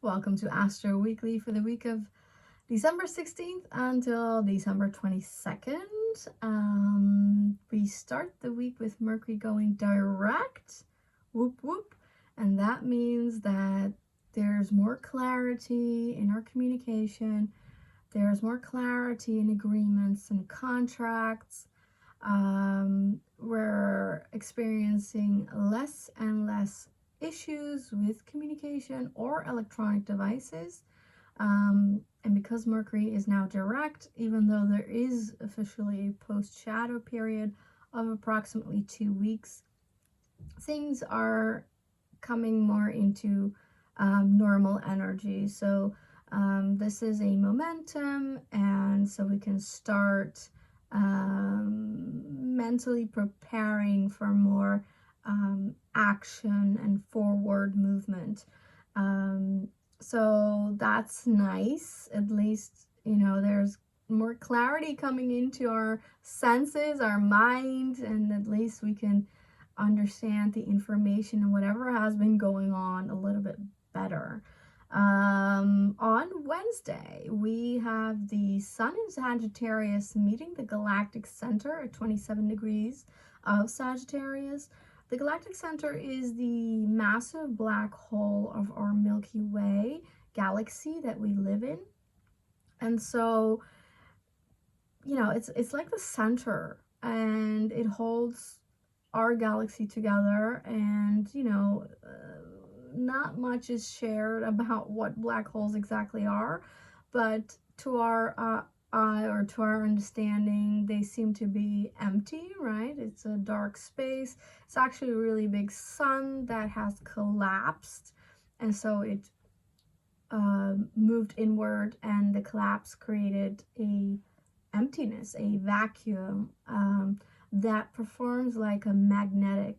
Welcome to Astro Weekly for the week of December 16th until December 22nd. We start the week with Mercury going direct, whoop whoop, and that means that there's more clarity in our communication, there's more clarity in agreements and contracts. We're experiencing less and less issues with communication or electronic devices. And because Mercury is now direct, even though there is officially a post-shadow period of approximately 2 weeks, things are coming more into normal energy. So this is a momentum, and so we can start mentally preparing for more action and forward movement. So that's nice. At least, there's more clarity coming into our senses, our mind, and at least we can understand the information and whatever has been going on a little bit better. On Wednesday, we have the Sun in Sagittarius meeting the Galactic Center at 27 degrees of Sagittarius. The Galactic Center is the massive black hole of our Milky Way galaxy that we live in. And so, it's like the center, and it holds our galaxy together, and not much is shared about what black holes exactly are, but to our eye, or to our understanding, they seem to be empty, right? It's a dark space. It's actually a really big sun that has collapsed, and so it moved inward, and the collapse created a emptiness, a vacuum that performs like a magnetic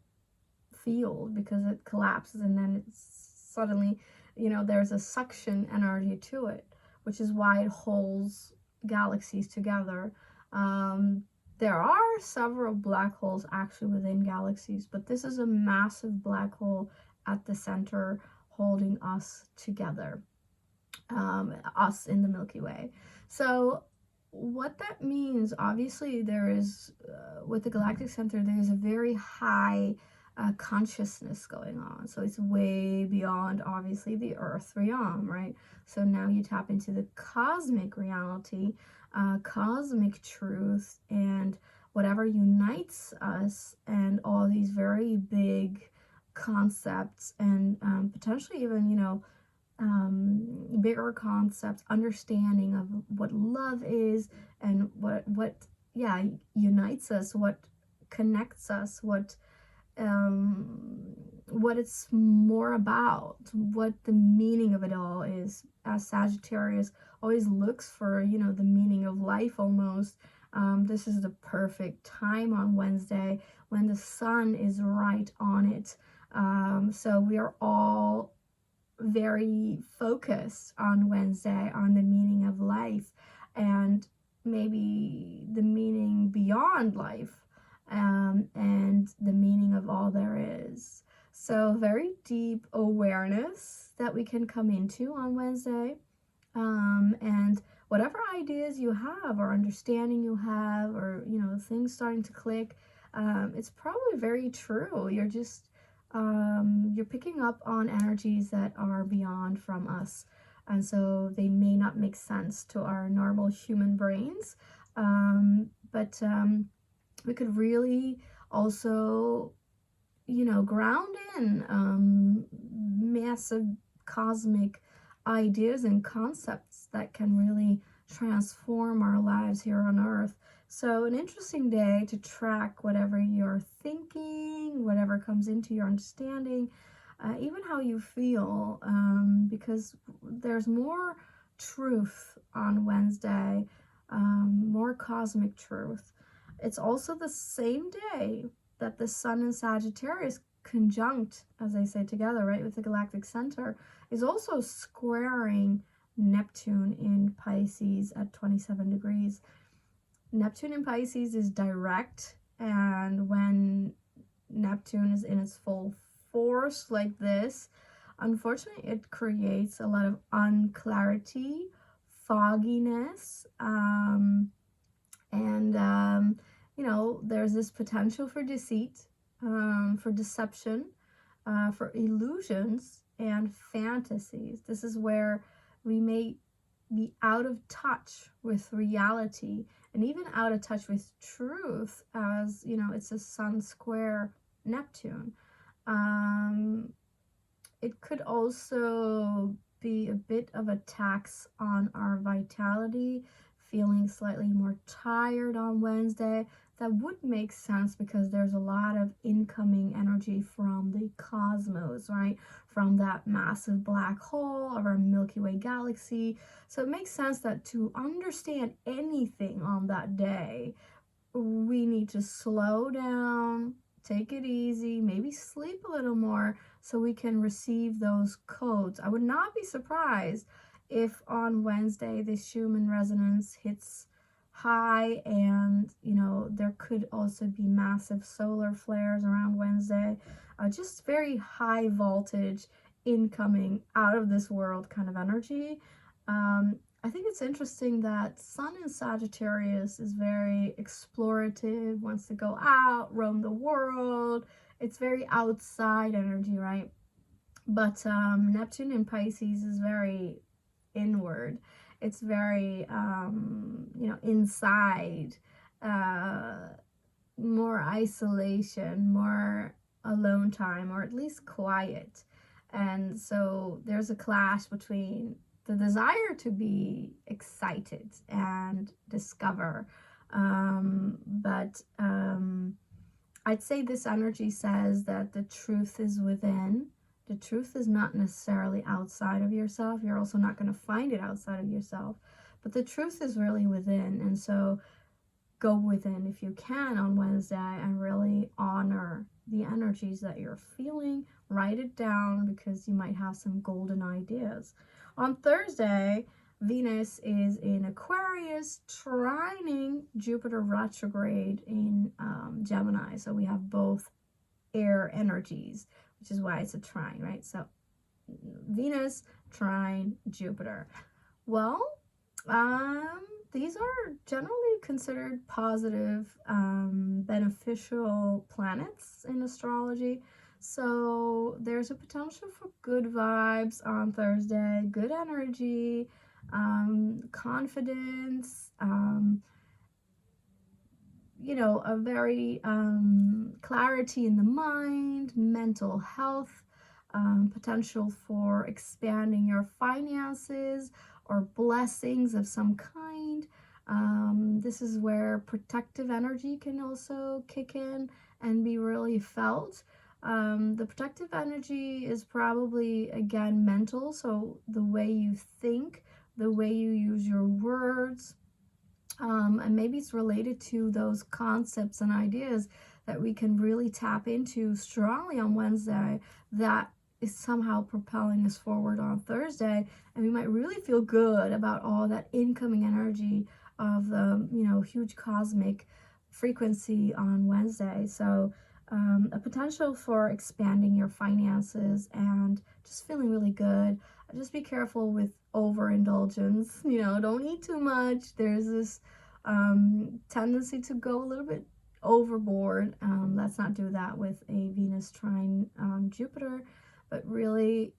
field, because it collapses and then it's suddenly, there's a suction energy to it, which is why it holds galaxies together. There are several black holes actually within galaxies, but this is a massive black hole at the center holding us together, us in the Milky Way. So what that means, obviously, there is, with the Galactic Center, there's a very high consciousness going on. So it's way beyond, obviously, the Earth realm, right? So now you tap into the cosmic reality, cosmic truth, and whatever unites us, and all these very big concepts, and potentially even, bigger concepts, understanding of what love is, and what unites us, what connects us, what it's more about, what the meaning of it all is. As Sagittarius always looks for, the meaning of life almost. This is the perfect time on Wednesday when the sun is right on it. So we are all very focused on Wednesday on the meaning of life, and maybe the meaning beyond life, and the meaning of all there is. So very deep awareness that we can come into on Wednesday, and whatever ideas you have, or understanding you have, or things starting to click, it's probably very true. You're just you're picking up on energies that are beyond from us, and so they may not make sense to our normal human brains, but we could really also, ground in massive cosmic ideas and concepts that can really transform our lives here on Earth. So an interesting day to track whatever you're thinking, whatever comes into your understanding, even how you feel, because there's more truth on Wednesday, more cosmic truth. It's also the same day that the Sun in Sagittarius conjunct, as I say, together, right, with the Galactic Center, is also squaring Neptune in Pisces at 27 degrees. Neptune in Pisces is direct, and when Neptune is in its full force like this, Unfortunately, it creates a lot of unclarity, fogginess, and there's this potential for deceit, for deception, for illusions and fantasies. This is where we may be out of touch with reality and even out of touch with truth, as it's a sun square Neptune. um, it could also be a bit of a tax on our vitality, feeling slightly more tired on Wednesday. That would make sense because there's a lot of incoming energy from the cosmos, right? From that massive black hole of our Milky Way galaxy. So it makes sense that to understand anything on that day, we need to slow down, take it easy, maybe sleep a little more so we can receive those codes. I would not be surprised if on Wednesday the Schumann resonance hits high, and there could also be massive solar flares around Wednesday. Just very high voltage, incoming, out of this world kind of energy. I think it's interesting that Sun in Sagittarius is very explorative, wants to go out, roam the world. It's very outside energy, right? But Neptune in Pisces is very inward. It's very, inside, uh, more isolation, more alone time, or at least quiet. And so there's a clash between the desire to be excited and discover. But I'd say this energy says that the truth is within. The truth is not necessarily outside of yourself. You're also not going to find it outside of yourself. But the truth is really within. And so go within if you can on Wednesday and really honor the energies that you're feeling. Write it down because you might have some golden ideas. On Thursday, Venus is in Aquarius, trining Jupiter retrograde in Gemini. So we have both air energies, which is why it's a trine, right? So Venus trine Jupiter. Well, these are generally considered positive, beneficial planets in astrology. So there's a potential for good vibes on Thursday, good energy, confidence, a very clarity in the mind, mental health, potential for expanding your finances or blessings of some kind. This is where protective energy can also kick in and be really felt. The protective energy is probably, again, mental, so the way you think, the way you use your words, and maybe it's related to those concepts and ideas that we can really tap into strongly on Wednesday that is somehow propelling us forward on Thursday, and we might really feel good about all that incoming energy of the huge cosmic frequency on Wednesday. So a potential for expanding your finances and just feeling really good. Just be careful with overindulgence. Don't eat too much. There's this tendency to go a little bit overboard. Let's not do that with a Venus trine Jupiter, but really,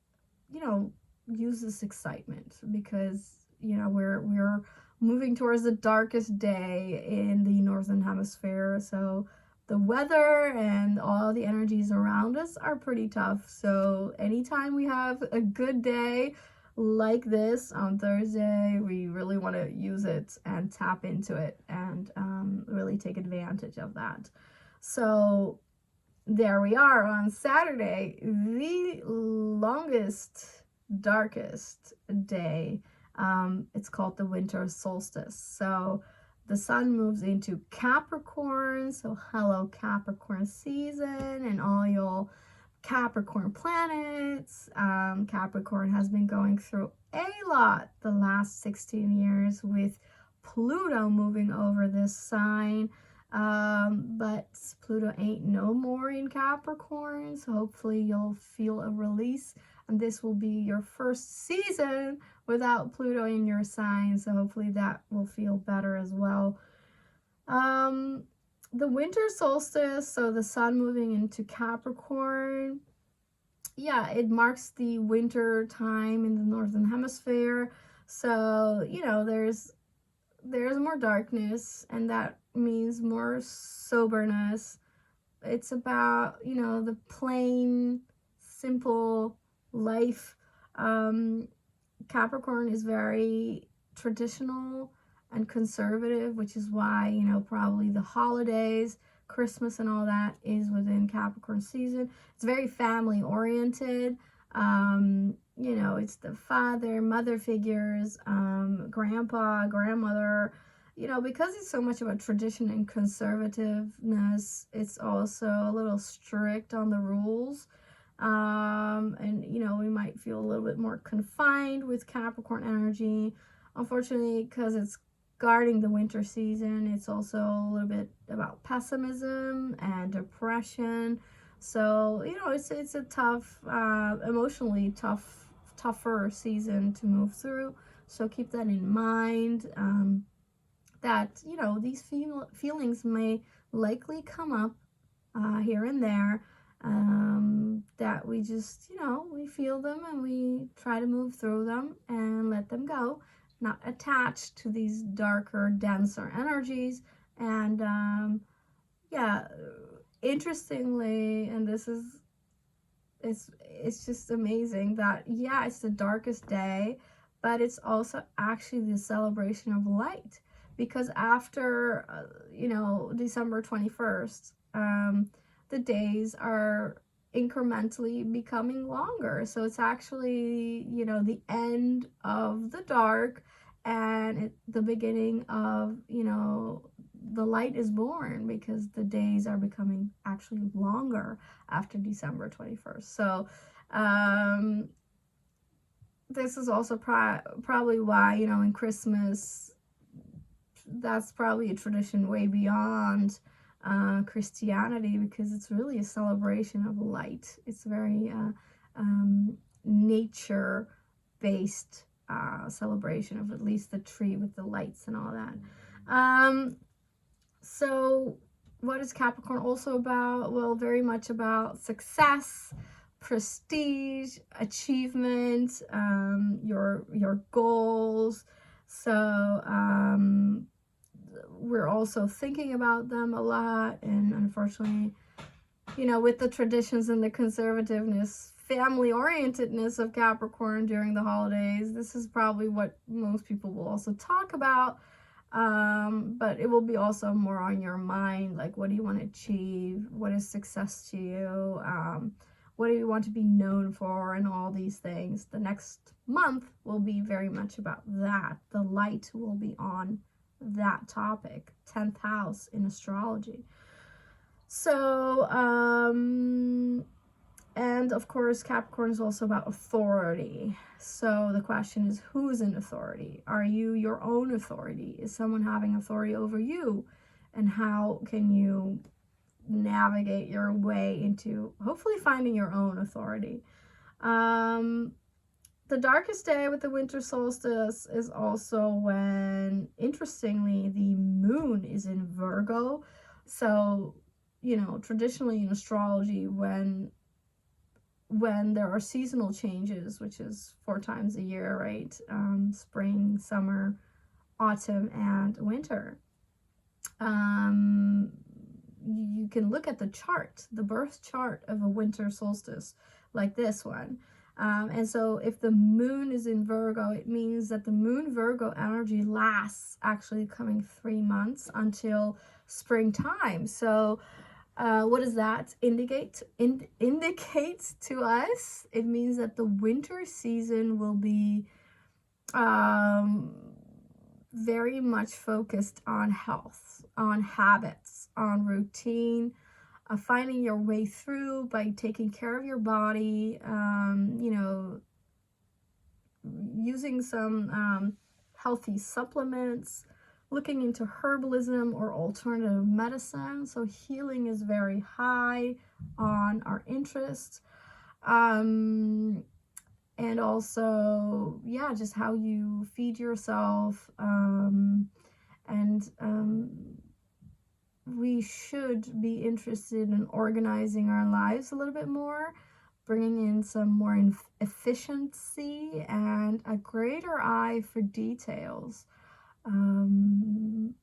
use this excitement because we're moving towards the darkest day in the northern hemisphere. So the weather and all the energies around us are pretty tough. So anytime we have a good day like this on Thursday, we really want to use it and tap into it and really take advantage of that. So there we are on Saturday, the longest, darkest day. It's called the winter solstice. So the sun moves into Capricorn. So hello Capricorn season and all your Capricorn planets. Capricorn has been going through a lot the last 16 years with Pluto moving over this sign. But Pluto ain't no more in Capricorn, so hopefully you'll feel a release and this will be your first season without Pluto in your sign, so hopefully that will feel better as well. The winter solstice, so the sun moving into Capricorn, yeah, it marks the winter time in the northern hemisphere. So, you know, there's more darkness, and that means more soberness. It's about, you know, the plain, simple life. Capricorn is very traditional and conservative, which is why, you know, probably the holidays, Christmas and all that is within Capricorn season. It's very family oriented. You know, it's the father, mother figures, grandpa, grandmother, you know, because it's so much about tradition and conservativeness, it's also a little strict on the rules. And you know, we might feel a little bit more confined with Capricorn energy. Unfortunately, because it's guarding the winter season, it's also a little bit about pessimism and depression. So, you know, it's a tough, emotionally tougher season to move through. So keep that in mind. That, you know, these feelings may likely come up here and there, that we just, you know, we feel them and we try to move through them and let them go, not attached to these darker, denser energies. And yeah, interestingly, and this is, it's just amazing that, yeah, it's the darkest day, but it's also actually the celebration of light, because after you know, December 21st, the days are incrementally becoming longer. So it's actually, you know, the end of the dark and the beginning of, you know, the light is born, because the days are becoming actually longer after December 21st. So this is also probably why, you know, in Christmas, that's probably a tradition way beyond Christianity, because it's really a celebration of light. It's very nature based celebration of at least the tree with the lights and all that. So what is Capricorn also about? Well, very much about success, prestige, achievement, your goals. So we're also thinking about them a lot, and unfortunately, you know, with the traditions and the conservativeness, family orientedness of Capricorn during the holidays, this is probably what most people will also talk about. But it will be also more on your mind, like, what do you want to achieve? What is success to you? What do you want to be known for? And all these things. The next month will be very much about that. The light will be on that topic, 10th house in astrology. So, and of course, Capricorn is also about authority. So the question is, who's in authority? Are you your own authority? Is someone having authority over you? And how can you navigate your way into hopefully finding your own authority? The darkest day with the winter solstice is also when, interestingly, the moon is in Virgo. So, you know, traditionally in astrology, when there are seasonal changes, which is 4 times a year, right? Spring, summer, autumn, and winter. You can look at the chart, the birth chart of a winter solstice, like this one. And so if the moon is in Virgo, it means that the moon Virgo energy lasts actually coming 3 months until springtime. So what does that indicate to us? It means that the winter season will be very much focused on health, on habits, on routine, finding your way through by taking care of your body, you know, using some healthy supplements, looking into herbalism or alternative medicine. So healing is very high on our interest. and also, yeah, just how you feed yourself, and we should be interested in organizing our lives a little bit more, bringing in some more efficiency and a greater eye for details, and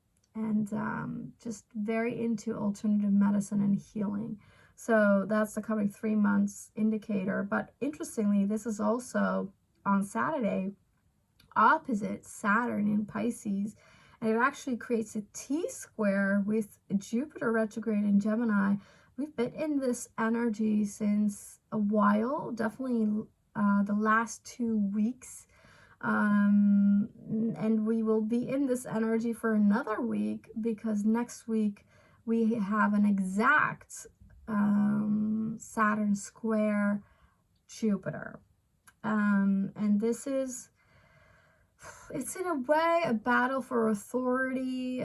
just very into alternative medicine and healing. So that's the coming 3 months indicator. But interestingly, this is also on Saturday opposite Saturn in Pisces, and it actually creates a T-square with Jupiter retrograde in Gemini. We've been in this energy since a while, definitely the last 2 weeks, and we will be in this energy for another week, because next week we have an exact Saturn square Jupiter, and this is, it's in a way a battle for authority.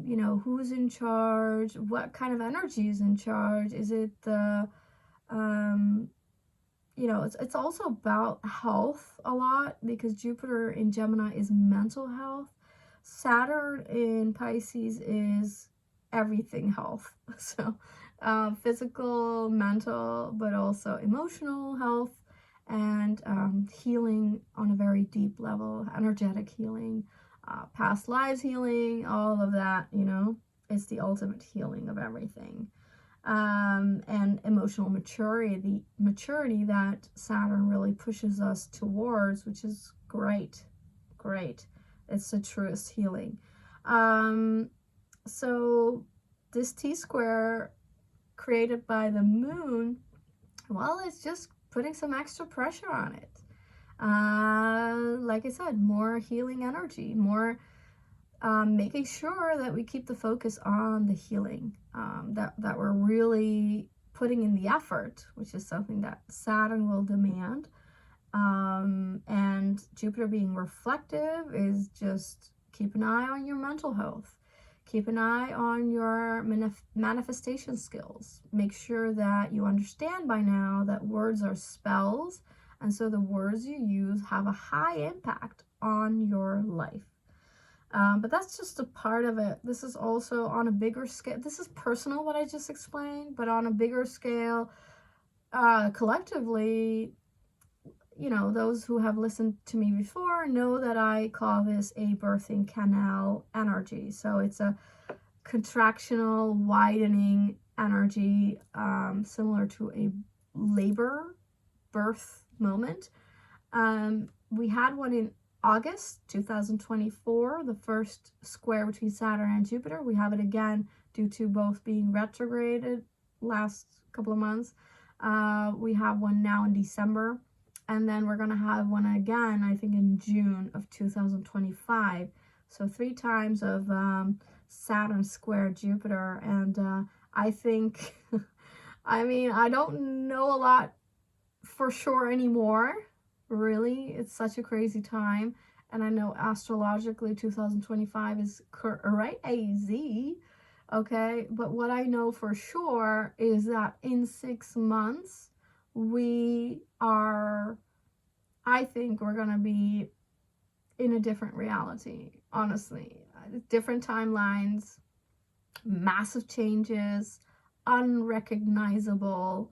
You know, who's in charge, what kind of energy is in charge. Is it the you know, it's also about health a lot, because Jupiter in Gemini is mental health. Saturn in Pisces is everything health. So physical, mental, but also emotional health, and healing on a very deep level, energetic healing, past lives healing, all of that, you know, it's the ultimate healing of everything. And emotional maturity that Saturn really pushes us towards, which is great. It's the truest healing. So this T-square created by the moon, well, it's just putting some extra pressure on it. Like I said, more healing energy, more making sure that we keep the focus on the healing, that we're really putting in the effort, which is something that Saturn will demand. And Jupiter being reflective is just keep an eye on your mental health. Keep an eye on your manifestation skills. Make sure that you understand by now that words are spells, and so the words you use have a high impact on your life. But that's just a part of it. This is also on a bigger scale. This is personal, what I just explained, but on a bigger scale, collectively, you know, those who have listened to me before know that I call this a birthing canal energy. So it's a contractional, widening energy, similar to a labor birth moment. We had one in August 2024, the first square between Saturn and Jupiter. We have it again due to both being retrograded last couple of months. We have one now in December, and then we're going to have one again, I think, in June of 2025. So 3 times of Saturn square Jupiter. And I think, I mean, I don't know a lot for sure anymore. Really, it's such a crazy time, and I know astrologically 2025 is right AZ, okay, but what I know for sure is that in 6 months we are, I think we're gonna be in a different reality, honestly. Different timelines, massive changes, unrecognizable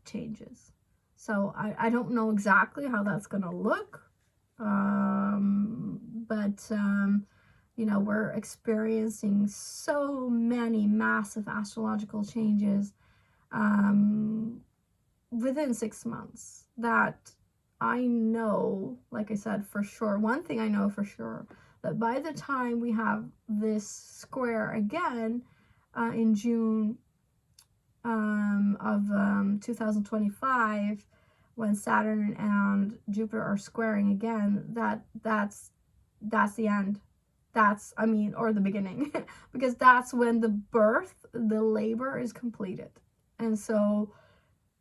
changes. So I don't know exactly how that's going to look, but you know, we're experiencing so many massive astrological changes within 6 months that I know, like I said, for sure, one thing I know for sure, that by the time we have this square again in June of 2025, when Saturn and Jupiter are squaring again, that's the end. That's, I mean, or the beginning, because that's when the birth, the labor is completed. And so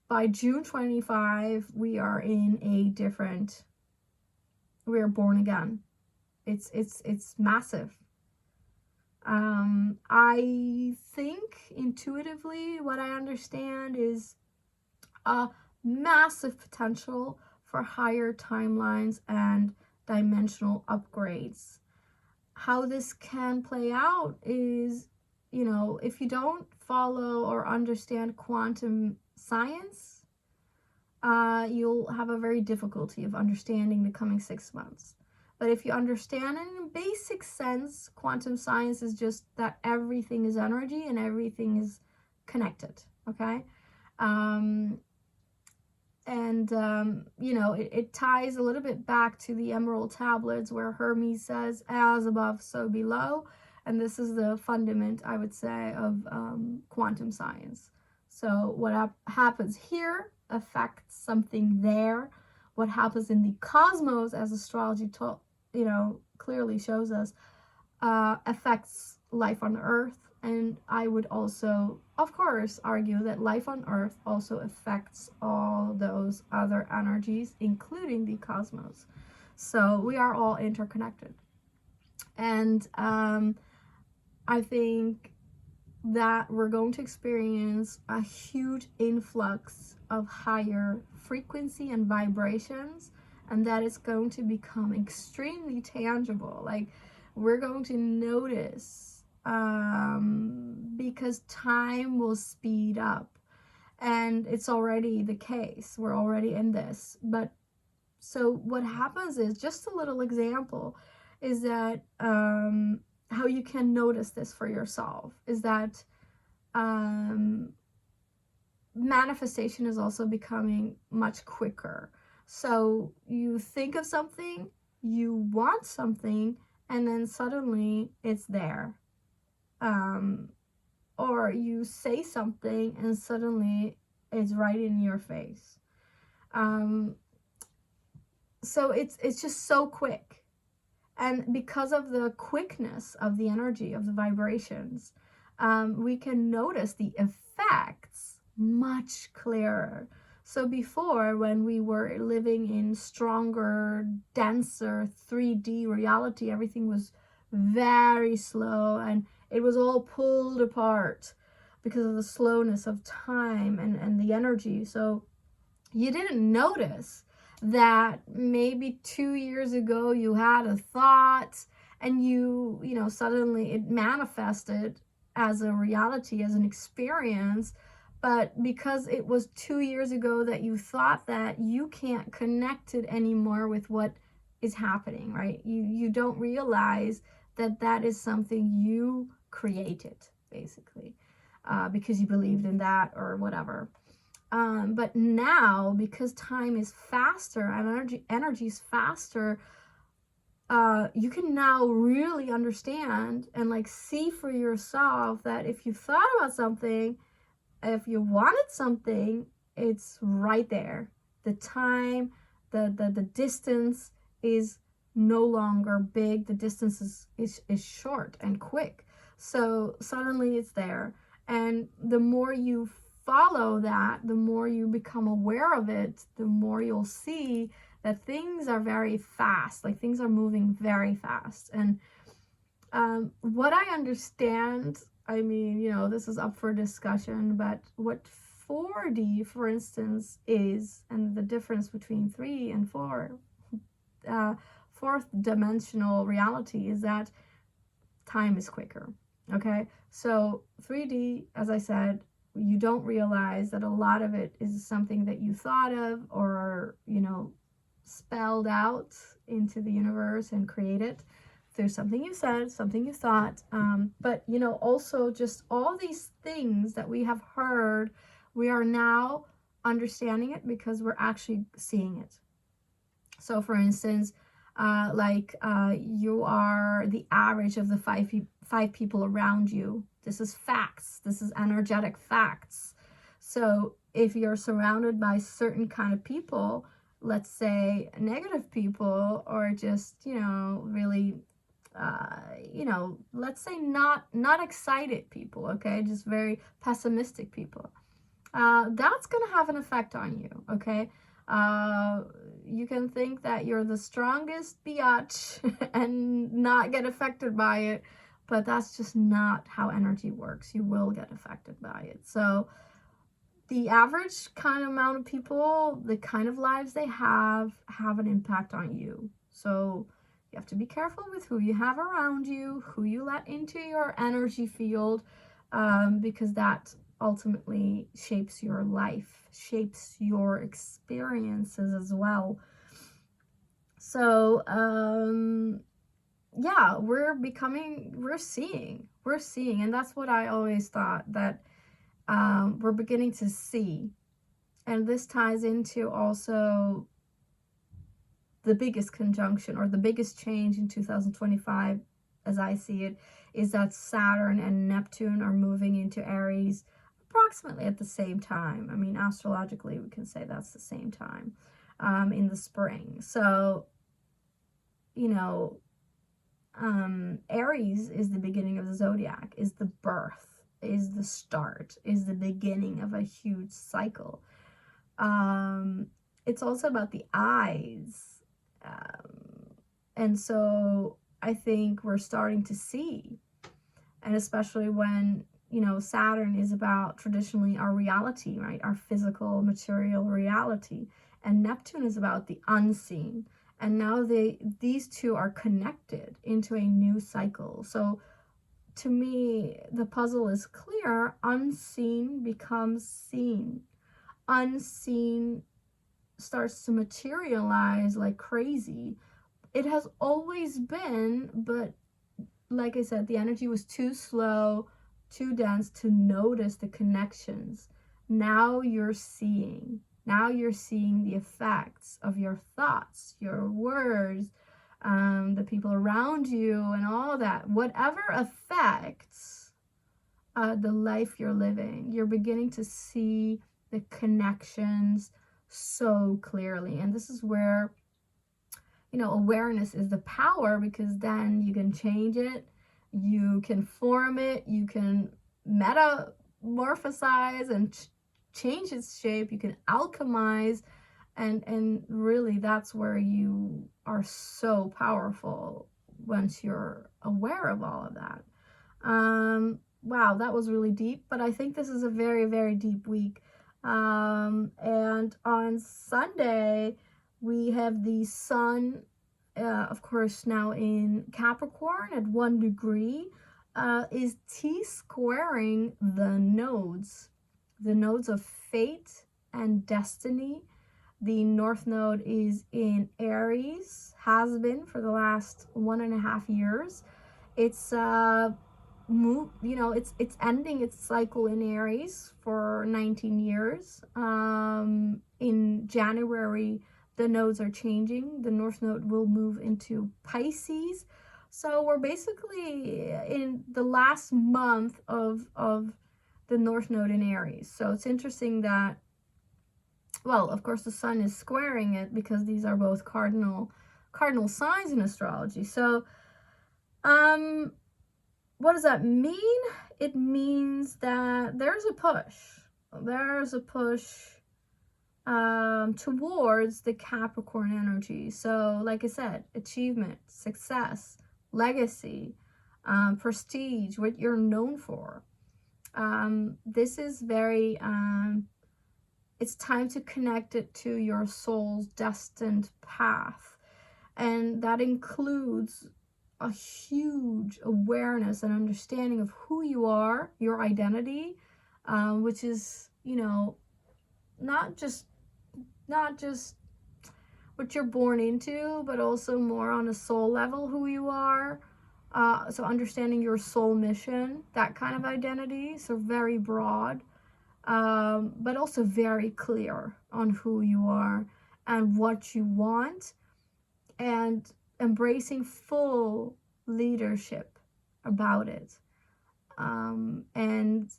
by June 25, we are in a different, we are born again. It's massive. I think intuitively what I understand is massive potential for higher timelines and dimensional upgrades. How this can play out is, you know, if you don't follow or understand quantum science, you'll have a very difficulty of understanding the coming 6 months. But if you understand it in a basic sense, quantum science is just that everything is energy and everything is connected, okay? You know, it ties a little bit back to the Emerald Tablets where Hermes says, as above, so below. And this is the fundament, I would say, of quantum science. So what happens here affects something there. What happens in the cosmos, as astrology you know, clearly shows us, affects life on Earth. And I would also, of course, argue that life on Earth also affects all those other energies, including the cosmos. So we are all interconnected. And I think that we're going to experience a huge influx of higher frequency and vibrations, and that is going to become extremely tangible. Like, we're going to notice, because time will speed up, and it's already the case. We're already in this. But so what happens is, just a little example, is that how you can notice this for yourself is that manifestation is also becoming much quicker. So you think of something, you want something, and then suddenly it's there. Or you say something and suddenly it's right in your face. So it's just so quick. And because of the quickness of the energy, of the vibrations, we can notice the effects much clearer. So before, when we were living in stronger, denser 3D reality, everything was very slow and it was all pulled apart because of the slowness of time and the energy. So you didn't notice that maybe 2 years ago you had a thought and you know, suddenly it manifested as a reality, as an experience. But because it was 2 years ago that you thought that, you can't connect it anymore with what is happening, right? You don't realize that that is something you created, basically, because you believed in that or whatever. But now, because time is faster and energy is faster, you can now really understand and like see for yourself that if you thought about something, if you wanted something, it's right there. The time, the distance is no longer big. The distance is short and quick. So suddenly it's there. And the more you follow that, the more you become aware of it, the more you'll see that things are very fast, like things are moving very fast. And what I understand, I mean, you know, this is up for discussion, but what 4D, for instance, is, and the difference between 3 and 4, fourth dimensional reality, is that time is quicker. Okay, so 3D, as I said, you don't realize that a lot of it is something that you thought of or, you know, spelled out into the universe and created through something you said, something you thought. But, you know, also just all these things that we have heard, we are now understanding it because we're actually seeing it. So, for instance, you are the average of the five people around you. This is facts. This is energetic facts. So if you're surrounded by certain kind of people, let's say negative people, or just, you know, really, you know, let's say not excited people, okay, just very pessimistic people, that's going to have an effect on you, okay? You can think that you're the strongest biatch and not get affected by it, but that's just not how energy works. You will get affected by it. So the average kind of amount of people, the kind of lives they have an impact on you. So you have to be careful with who you have around you, who you let into your energy field, because that ultimately shapes your life, shapes your experiences as well. So, yeah, we're seeing, and that's what I always thought, that we're beginning to see. And this ties into also the biggest conjunction, or the biggest change in 2025, as I see it, is that Saturn and Neptune are moving into Aries approximately at the same time. I mean, astrologically, we can say that's the same time, in the spring. So, you know, Aries is the beginning of the zodiac, is the birth, is the start, is the beginning of a huge cycle. It's also about the eyes. And so I think we're starting to see, and especially when, you know, Saturn is about traditionally our reality, right? Our physical, material reality. And Neptune is about the unseen. And now these two are connected into a new cycle. So to me, the puzzle is clear. Unseen becomes seen. Unseen starts to materialize like crazy. It has always been, but like I said, the energy was too slow, too dense to notice the connections. Now you're seeing. Now you're seeing the effects of your thoughts, your words, the people around you, and all that. Whatever affects the life you're living, you're beginning to see the connections so clearly. And this is where, you know, awareness is the power, because then you can change it, you can form it, you can metamorphosize and change its shape, you can alchemize, and really that's where you are so powerful once you're aware of all of that. Wow, that was really deep, but I think this is a very, very deep week. And on Sunday, we have the sun, of course, now in Capricorn at 1 degree, is T-squaring the nodes of fate and destiny. The North Node is in Aries, has been for the last 1.5 years. It's it's ending its cycle in Aries for 19 years. In January, the nodes are changing. The North Node will move into Pisces. So we're basically in the last month of the North Node in Aries. So it's interesting that, well, of course, the sun is squaring it, because these are both cardinal signs in astrology. So, what does that mean? It means that there's a push. There's a push towards the Capricorn energy. So, like I said, achievement, success, legacy, prestige, what you're known for. This is very, it's time to connect it to your soul's destined path. And that includes a huge awareness and understanding of who you are, your identity, which is, you know, not just what you're born into, but also more on a soul level who you are. So understanding your soul mission, that kind of identity. So very broad, but also very clear on who you are and what you want, and embracing full leadership about it, and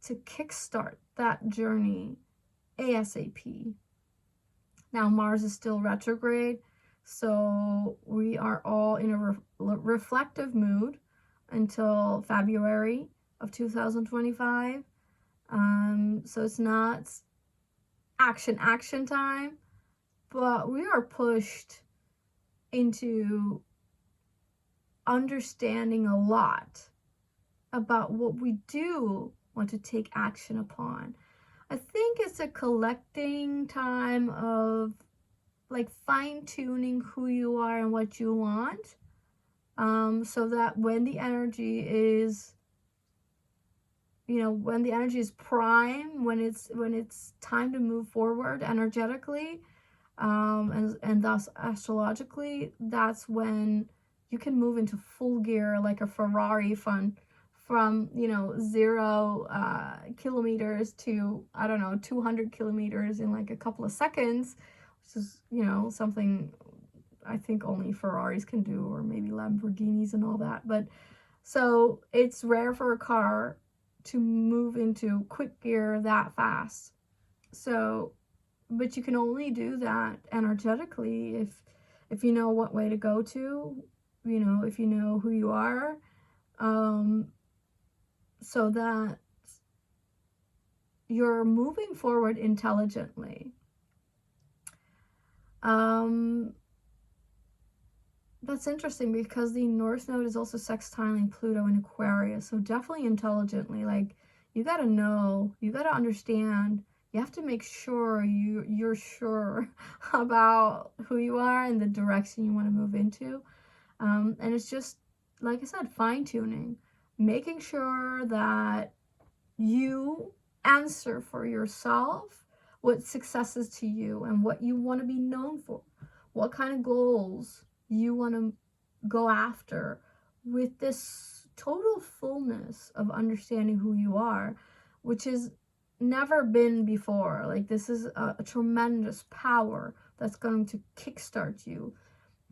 to kickstart that journey ASAP. Now Mars is still retrograde, so we are all in a reflective mood until February of 2025. So it's not action time, but we are pushed into understanding a lot about what we do want to take action upon. I think it's a collecting time of like fine-tuning who you are and what you want, so that when the energy is, when the energy is prime, when it's time to move forward energetically, and thus astrologically, that's when you can move into full gear like a Ferrari from 0 kilometers to, I don't know, 200 kilometers in like a couple of seconds, which is, something I think only Ferraris can do, or maybe Lamborghinis and all that. But so it's rare for a car to move into quick gear that fast. So, but you can only do that energetically if you know what way to go to, if you know who you are, so that you're moving forward intelligently. That's interesting because the North Node is also sextiling Pluto in Aquarius. So definitely intelligently, like, you got to know, you got to understand, you have to make sure you're sure about who you are and the direction you want to move into. And it's just, like I said, fine-tuning, making sure that you answer for yourself what success is to you and what you want to be known for, what kind of goals you want to go after, with this total fullness of understanding who you are, which has never been before. Like, this is a tremendous power that's going to kickstart you.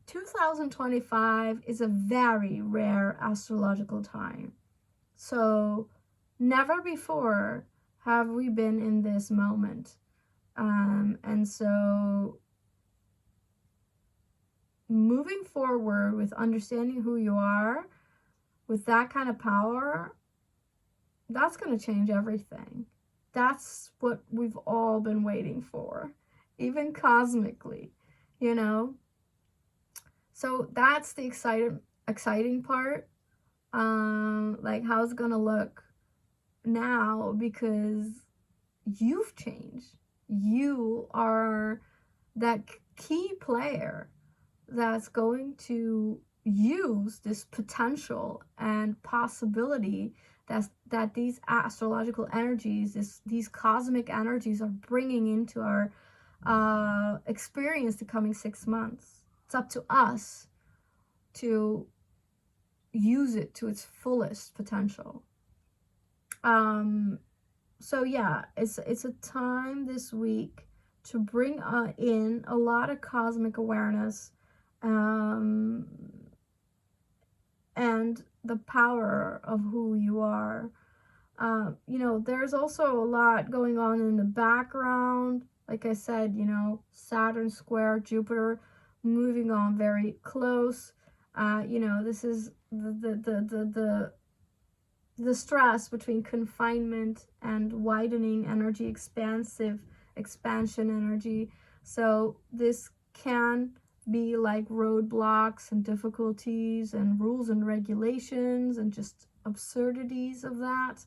2025 is a very rare astrological time. So never before have we been in this moment. And so moving forward with understanding who you are, with that kind of power, that's going to change everything. That's what we've all been waiting for, even cosmically, So that's the exciting part. Like, how's it going to look now, because you've changed. You are that key player that's going to use this potential and possibility that these astrological energies, these cosmic energies, are bringing into our experience the coming 6 months. It's up to us to use it to its fullest potential. So yeah, it's a time this week to bring in a lot of cosmic awareness, and the power of who you are. There's also a lot going on in the background. Like I said, Saturn square Jupiter, moving on very close. This is the stress between confinement and widening energy, expansion energy. So this can be like roadblocks and difficulties and rules and regulations and just absurdities of that.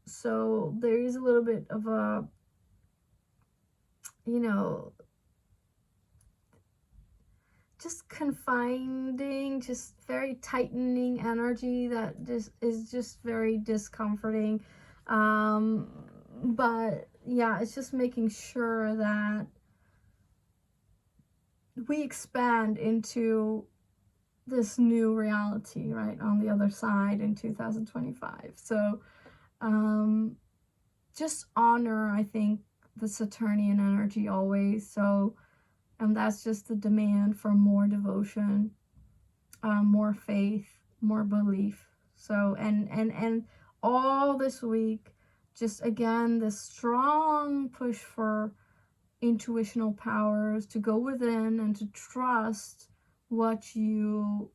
So there is a little bit of a, just confining, just very tightening energy that is just very discomforting. But yeah, it's just making sure that we expand into this new reality, right, on the other side in 2025. So just honor, I think, the Saturnian energy always. So, and that's just the demand for more devotion, more faith, more belief. So, and all this week, just again, this strong push for intuitional powers to go within and to trust what you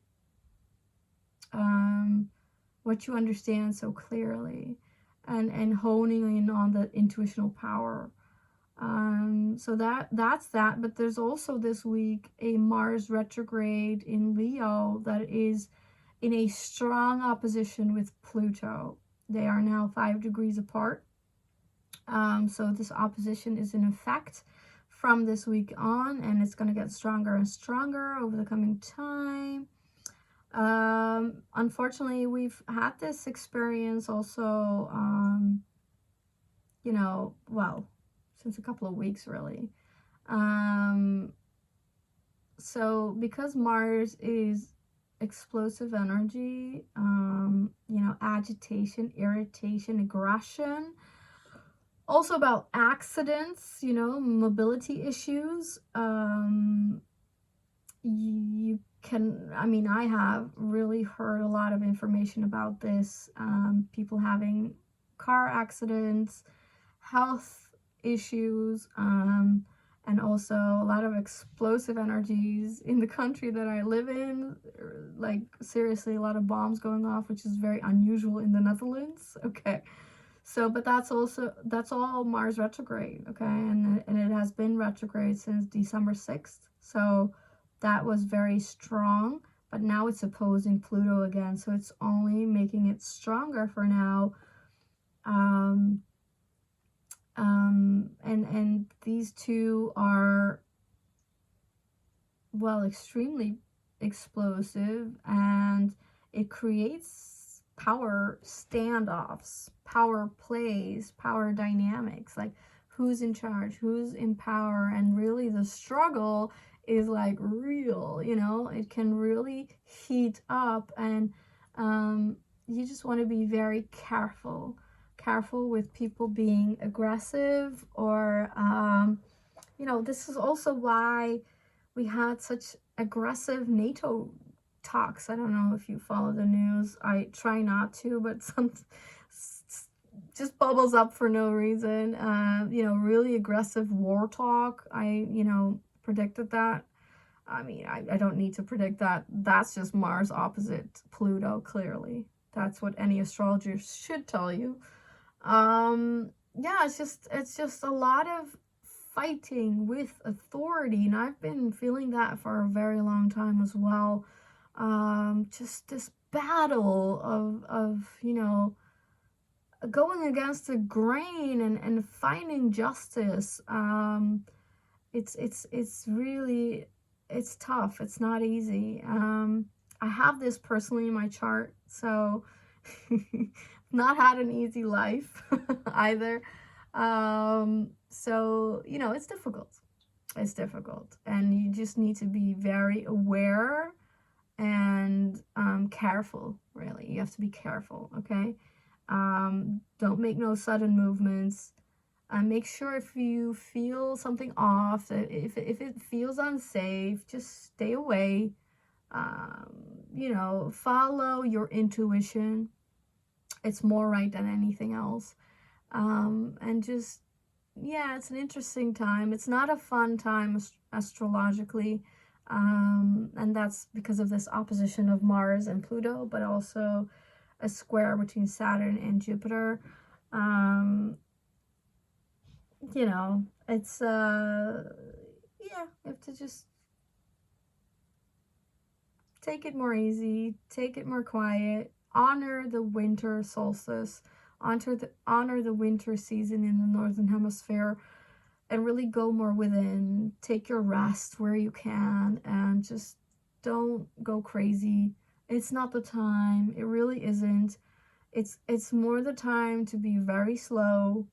understand so clearly, and honing in on the intuitional power. So that's that. But there's also this week a Mars retrograde in Leo that is in a strong opposition with Pluto. They are now 5 degrees apart. So this opposition is in effect from this week on, and it's going to get stronger and stronger over the coming time. Unfortunately, we've had this experience also, you know, well, since a couple of weeks, really. So because Mars is explosive energy, you know, agitation, irritation, aggression, also about accidents, you know, mobility issues. You can, I mean, I have really heard a lot of information about this. People having car accidents, health issues, and also a lot of explosive energies in the country that I live in. Like, seriously, a lot of bombs going off, which is very unusual in the Netherlands. Okay. So, but that's all Mars retrograde, okay? And it has been retrograde since December 6th. So that was very strong, but now it's opposing Pluto again. So it's only making it stronger for now. And these two are, well, extremely explosive, and it creates power standoffs, power plays, power dynamics, like who's in charge, who's in power, and really the struggle is like real, you know, it can really heat up, and you just want to be very careful with people being aggressive, or you know, this is also why we had such aggressive NATO talks. I don't know if you follow the news. I try not to, but some just bubbles up for no reason. You know, really aggressive war talk. You know, predicted that. I mean, I don't need to predict that. That's just Mars opposite Pluto, clearly. That's what any astrologer should tell you. Yeah, it's just a lot of fighting with authority, and I've been feeling that for a very long time as well. Just this battle of you know, going against the grain and finding justice. It's really, it's tough. It's not easy. I have this personally in my chart, so not had an easy life either. So, you know, it's difficult. It's difficult. And you just need to be very aware and careful, really. You have to be careful, okay? Don't make no sudden movements. Make sure if you feel something off, that if it feels unsafe, just stay away. You know, follow your intuition. It's more right than anything else. And just, yeah, it's an interesting time. It's not a fun time astrologically. And that's because of this opposition of Mars and Pluto, but also a square between Saturn and Jupiter. You know, it's, yeah, you have to just take it more easy, take it more quiet, honor the winter solstice, honor the winter season in the Northern Hemisphere, and really go more within. Take your rest where you can, and just don't go crazy. It's not the time. It really isn't. It's more the time to be very slow,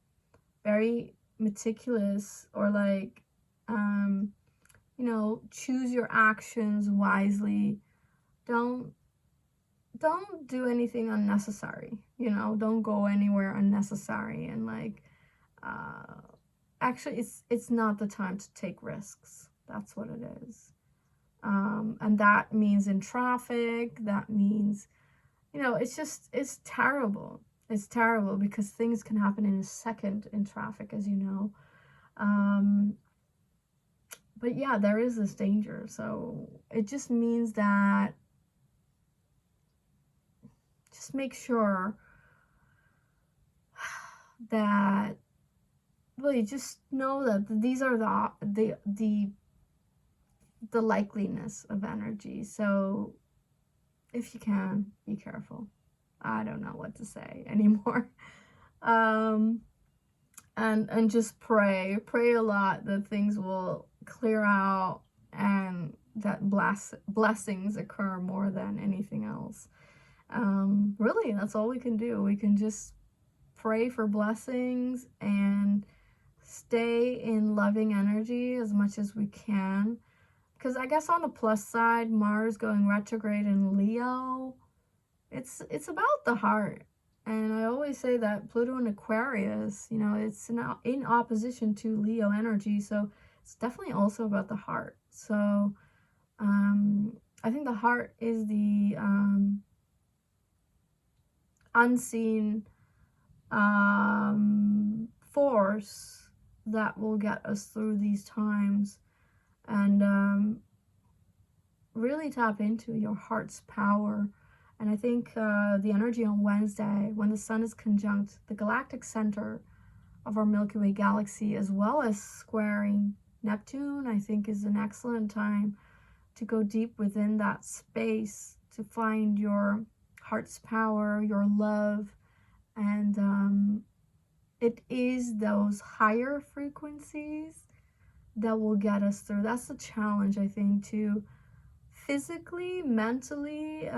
very meticulous, or like, you know, choose your actions wisely. Don't do anything unnecessary, you know, don't go anywhere unnecessary, and like, actually it's not the time to take risks. That's what it is. And that means in traffic, that means, you know, it's terrible. It's terrible because things can happen in a second in traffic, as you know. But yeah, there is this danger. So it just means that just make sure that, well, you just know that these are the likeliness of energy. So if you can, be careful. I don't know what to say anymore. And just pray a lot that things will clear out and that blessings occur more than anything else. Really, that's all we can do. We can just pray for blessings and stay in loving energy as much as we can. Because I guess on the plus side, Mars going retrograde in Leo, it's about the heart. And I always say that Pluto in Aquarius, you know, it's in opposition to Leo energy, so it's definitely also about the heart. So I think the heart is the unseen force that will get us through these times. And really tap into your heart's power. And I think the energy on Wednesday, when the sun is conjunct the Galactic Center of our Milky Way galaxy, as well as squaring Neptune, I think is an excellent time to go deep within that space, to find your heart's power, your love. And it is those higher frequencies that will get us through. That's the challenge, I think, to physically, mentally,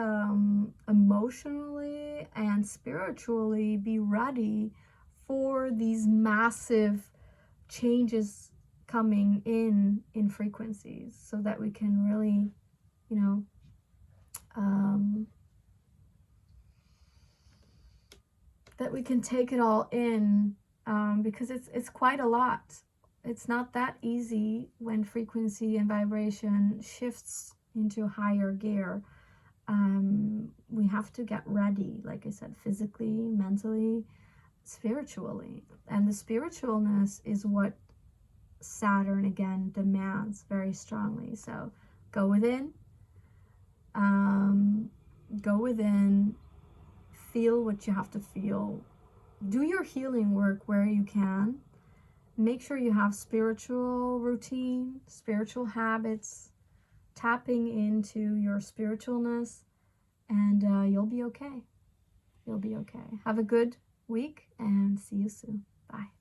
emotionally, and spiritually be ready for these massive changes coming in frequencies, so that we can really, you know, that we can take it all in, because it's quite a lot. It's not that easy when frequency and vibration shifts into higher gear. We have to get ready, like I said, physically, mentally, spiritually. And the spiritualness is what Saturn, again, demands very strongly. So go within, feel what you have to feel. Do your healing work where you can. Make sure you have spiritual routine, spiritual habits, tapping into your spiritualness, and you'll be okay. You'll be okay. Have a good week and see you soon. Bye.